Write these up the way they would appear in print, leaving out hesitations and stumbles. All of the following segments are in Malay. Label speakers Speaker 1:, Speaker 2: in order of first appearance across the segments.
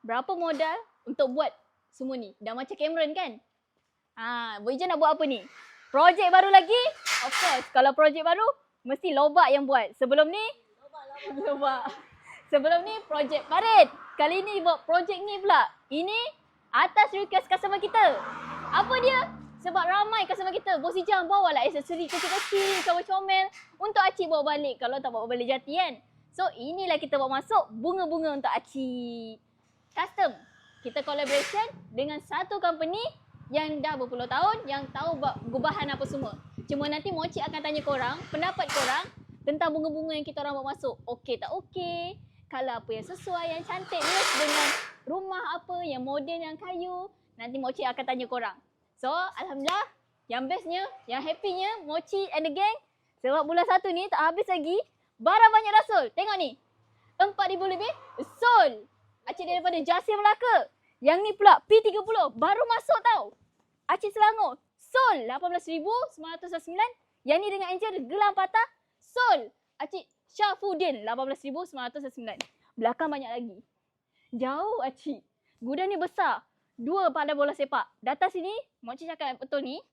Speaker 1: berapa modal untuk buat semua ni? Dah macam Cameron kan? Boy Ija nak buat apa ni? Projek baru lagi? Of course, kalau projek baru, mesti Lobak yang buat. Sebelum ni, Lobak. Sebelum ni, projek Farid. Kali ni buat projek ni pula. Ini atas request customer kita. Apa dia? Sebab ramai customer kita, Bos Ijam bawalah aksesori kecil-kecil, comel-comel untuk Acik bawa balik kalau tak bawa balik Jati kan. So inilah kita bawa masuk bunga-bunga untuk Acik. Custom. Kita collaboration dengan satu company yang dah berpuluh tahun yang tahu gubahan apa semua. Cuma nanti Mochi akan tanya korang, pendapat korang tentang bunga-bunga yang kita orang bawa masuk. Okey tak okey? Kalau apa yang sesuai, yang cantik match dengan rumah apa, yang moden, yang kayu. Nanti Mochi akan tanya korang. So, Alhamdulillah, yang bestnya, yang happynya, Mochi and the gang. Sebab bulan 1 ni tak habis lagi, barang banyak dah sold. Tengok ni, 4,000 lebih sold. Acik daripada Jasir Melaka. Yang ni pula P30, baru masuk tau. Acik Selangor, sold 18,909. Yang ni dengan Angel gelang patah, sold. Acik Syafuddin, 18,909. Belakang banyak lagi. Jauh Acik. Gudang ni besar. 2 pandai bola sepak. Datang sini, Mochi cakap betul ni.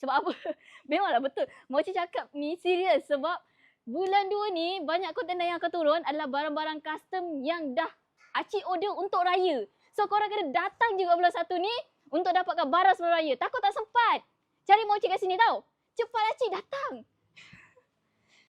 Speaker 1: Sebab apa? Memanglah betul. Mochi cakap ni serius sebab bulan 2 ni banyak kontainer yang akan turun adalah barang-barang custom yang dah Acik order untuk raya. So korang kena datang juga bulan 1 ni untuk dapatkan barang sebelum raya. Takut tak sempat. Cari Mochi kat sini tau. Cepat Acik datang.